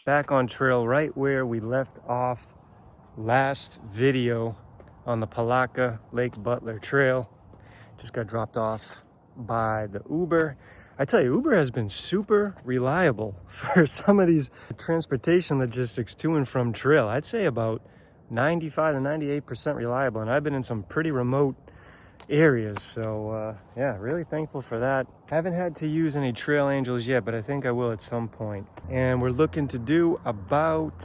Back on trail right where we left off last video on the Palatka Lake Butler Trail. Just got dropped off by the Uber. I tell you, Uber has been super reliable for some of these transportation logistics to and from trail. I'd say about 95 to 98% reliable, and I've been in some pretty remote areas, so yeah, really thankful for that. Haven't had to use any trail angels yet, but I think I will at some point. And we're looking to do about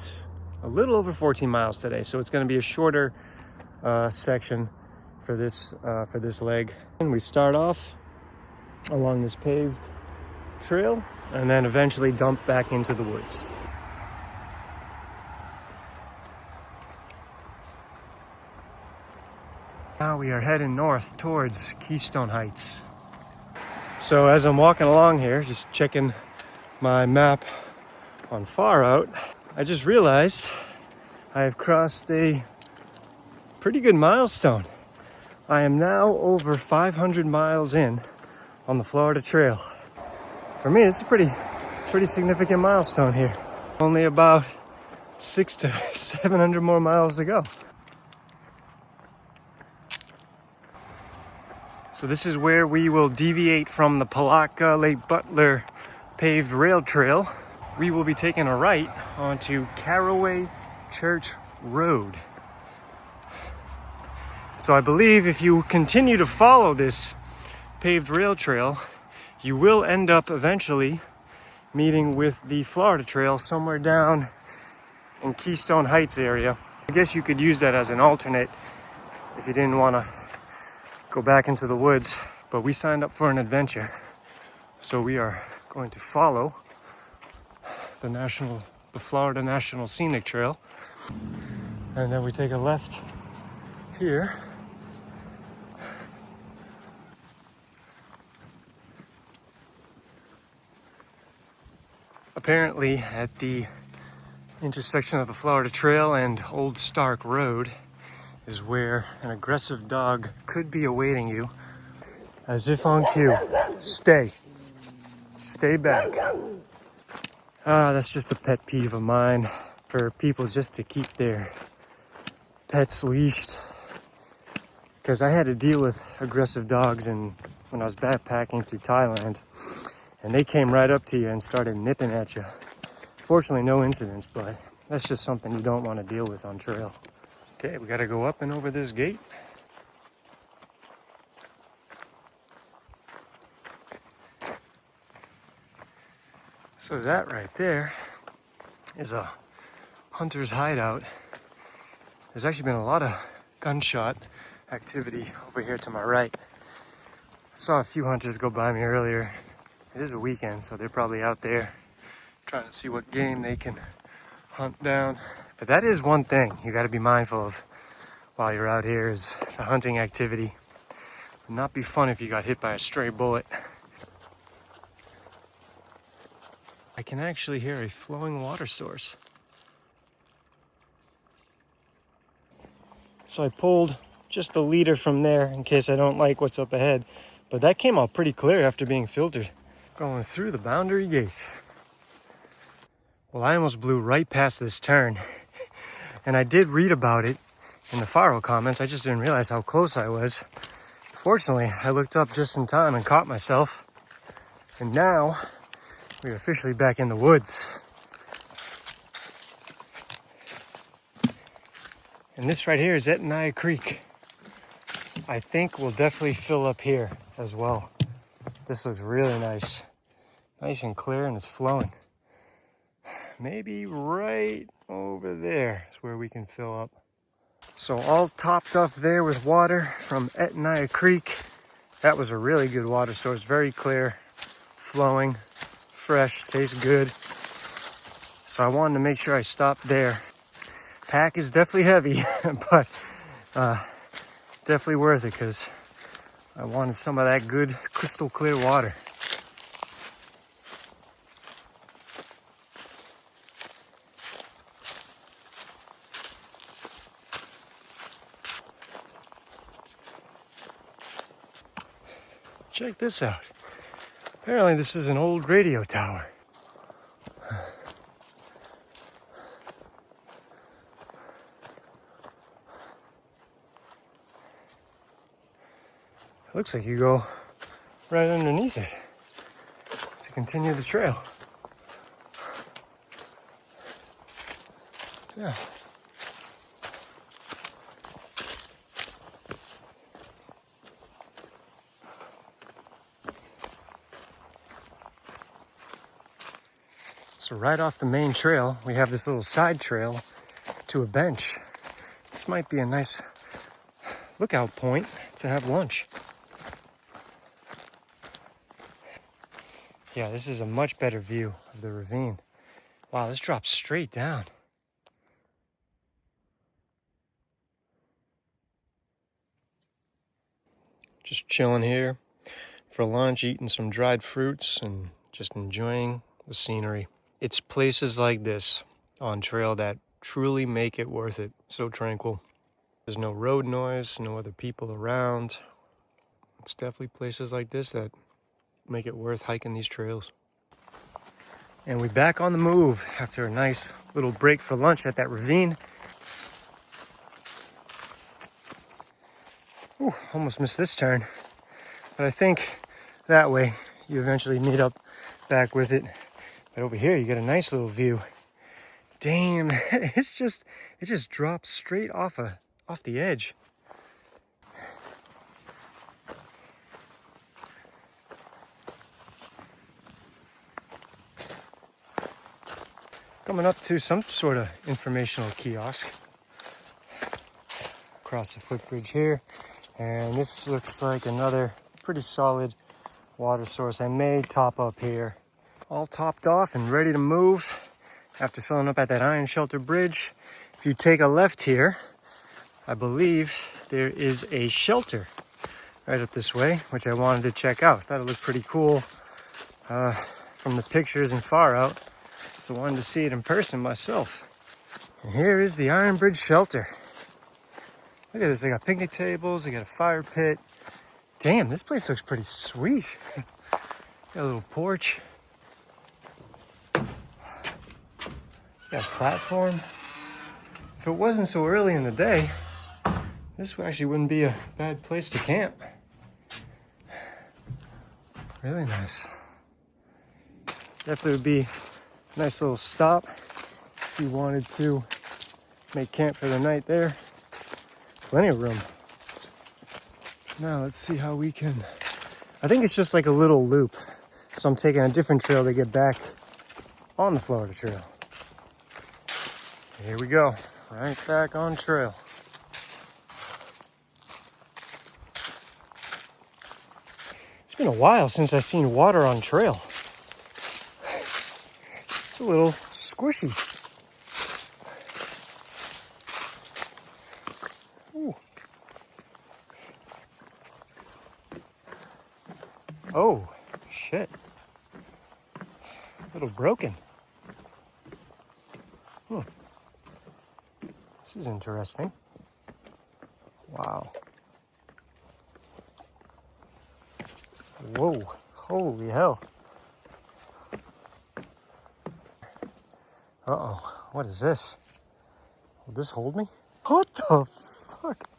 a little over 14 miles today, so it's going to be a shorter section for this leg. And we start off along this paved trail and then eventually dump back into the woods. Now we are heading north towards Keystone Heights. So as I'm walking along here, just checking my map on Far Out, I just realized I have crossed a pretty good milestone. I am now over 500 miles in on the Florida Trail. For me, it's a pretty significant milestone here. Only about 600 to 700 more miles to go. So this is where we will deviate from the Palatka Lake Butler paved rail trail. We will be taking a right onto Caraway Church Road. So I believe if you continue to follow this paved rail trail, you will end up eventually meeting with the Florida Trail somewhere down in Keystone Heights area. I guess you could use that as an alternate if you didn't want to go back into the woods, but we signed up for an adventure, so we are going to follow the Florida National Scenic Trail, and then we take a left here. Apparently at the intersection of the Florida Trail and Old Stark Road is where an aggressive dog could be awaiting you, as if on cue. Stay back. That's just a pet peeve of mine, for people just to keep their pets leashed, because I had to deal with aggressive dogs when I was backpacking through Thailand, and they came right up to you and started nipping at you. Fortunately, no incidents, but that's just something you don't want to deal with on trail. Okay, we gotta go up and over this gate. So that right there is a hunter's hideout. There's actually been a lot of gunshot activity over here to my right. I saw a few hunters go by me earlier. It is a weekend, so they're probably out there trying to see what game they can hunt down. But that is one thing you got to be mindful of while you're out here, is the hunting activity. It would not be fun if you got hit by a stray bullet. I can actually hear a flowing water source. So I pulled just a liter from there in case I don't like what's up ahead. But that came out pretty clear after being filtered. Going through the boundary gate. Well, I almost blew right past this turn. And I did read about it in the Faro comments. I just didn't realize how close I was. Fortunately, I looked up just in time and caught myself. And now we're officially back in the woods. And this right here is Etnaya Creek. I think we'll definitely fill up here as well. This looks really nice. Nice and clear, and it's flowing. Maybe right over there is where we can fill up. So all topped up there with water from Etnaya Creek. That was a really good water source, very clear, flowing, fresh, tastes good. So I wanted to make sure I stopped there. Pack is definitely heavy, but definitely worth it, because I wanted some of that good crystal clear water. Check this out. Apparently this is an old radio tower. Looks like you go right underneath it to continue the trail. Yeah. So right off the main trail, we have this little side trail to a bench. This might be a nice lookout point to have lunch. Yeah, this is a much better view of the ravine. Wow, this drops straight down. Just chilling here for lunch, eating some dried fruits and just enjoying the scenery. It's places like this on trail that truly make it worth it. So tranquil. There's no road noise, no other people around. It's definitely places like this that make it worth hiking these trails. And we're back on the move after a nice little break for lunch at that ravine. Ooh, almost missed this turn. But I think that way you eventually meet up back with it. But over here you get a nice little view. Damn, it just drops straight off the edge. Coming up to some sort of informational kiosk across the footbridge here, and this looks like another pretty solid water source. I may top up here. All topped off and ready to move after filling up at that iron shelter bridge. If you take a left here, I believe there is a shelter right up this way, which I wanted to check out. Thought it looked pretty cool from the pictures and far out. So I wanted to see it in person myself. And here is the Iron Bridge Shelter. Look at this, they got picnic tables, they got a fire pit. Damn, this place looks pretty sweet. Got a little porch. Got a platform. If it wasn't so early in the day, this actually wouldn't be a bad place to camp. Really nice. Definitely would be a nice little stop if you wanted to make camp for the night there. Plenty of room. Now let's see how we can... I think it's just like a little loop. So I'm taking a different trail to get back on the Florida Trail. Here we go. Right back on trail. It's been a while since I've seen water on trail. It's a little squishy. Ooh. Oh, shit. A little broken. This is interesting. Wow. Whoa, holy hell. Uh-oh, what is this? Will this hold me? What the fuck?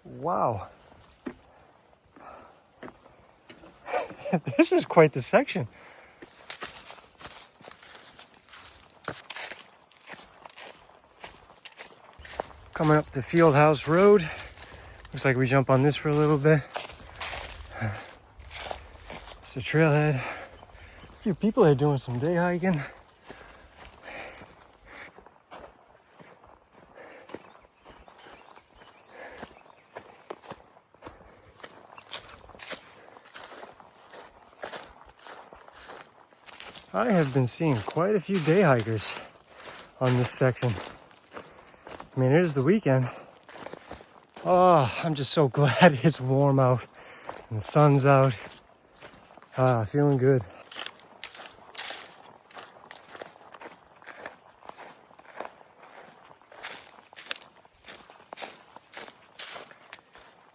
Wow. This is quite the section. Coming up to Fieldhouse Road. Looks like we jump on this for a little bit. It's a trailhead. A few people are doing some day hiking. I have been seeing quite a few day hikers on this section. I mean, it is the weekend. Oh, I'm just so glad it's warm out and the sun's out. Ah, feeling good.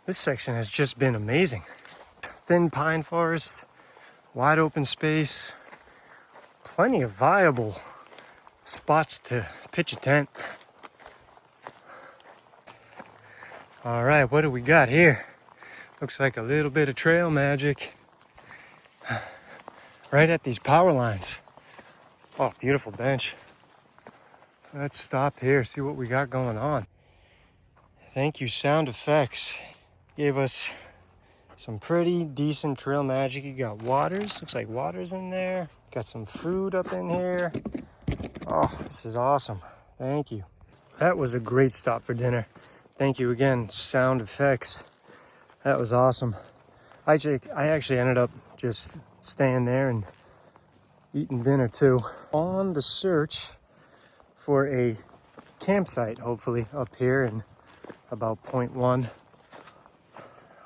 This section has just been amazing. Thin pine forest, wide open space, plenty of viable spots to pitch a tent. All right, what do we got here? Looks like a little bit of trail magic right at these power lines. Oh, beautiful bench. Let's stop here, see what we got going on. Thank you, Sound Effects. Gave us some pretty decent trail magic. You got waters, looks like waters in there. Got some food up in here. Oh, this is awesome. Thank you. That was a great stop for dinner. Thank you again, Sound Effects. That was awesome. I actually ended up just staying there and eating dinner too. On the search for a campsite, hopefully up here in about point 1.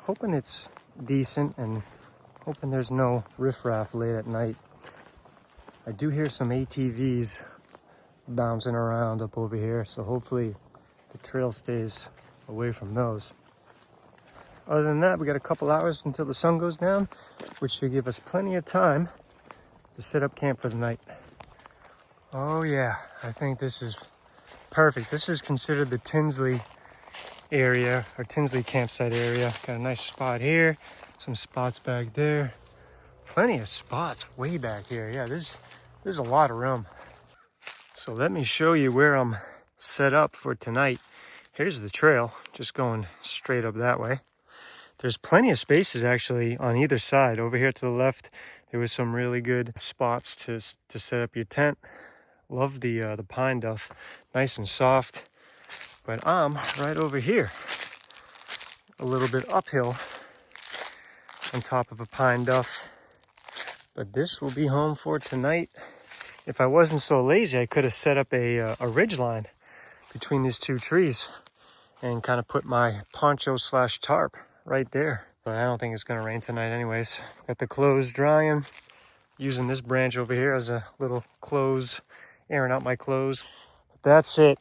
Hoping it's decent and hoping there's no riffraff late at night. I do hear some ATVs bouncing around up over here, so hopefully the trail stays away from those. Other than that, we got a couple hours until the sun goes down, which should give us plenty of time to set up camp for the night. Oh yeah, I think this is perfect. This is considered the Tinsley area, or Tinsley campsite area. Got a nice spot here, some spots back there. Plenty of spots way back here. Yeah, there's a lot of room. So let me show you where I'm set up for tonight. Here's the trail, just going straight up that way. There's plenty of spaces actually on either side. Over here to the left, there was some really good spots to set up your tent. Love the pine duff, nice and soft. But I'm right over here, a little bit uphill on top of a pine duff. But this will be home for tonight. If I wasn't so lazy, I could have set up a ridge line between these two trees and kind of put my poncho / tarp right there. But I don't think it's gonna rain tonight anyways. Got the clothes drying, using this branch over here as a little clothes, airing out my clothes. But that's it.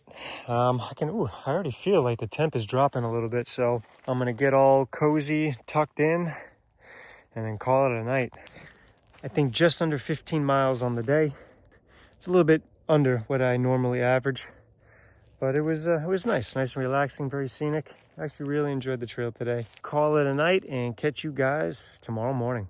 I already feel like the temp is dropping a little bit, so I'm gonna get all cozy, tucked in, and then call it a night. I think just under 15 miles on the day. It's a little bit under what I normally average, but it was nice and relaxing, very scenic. I actually really enjoyed the trail today. Call it a night and catch you guys tomorrow morning.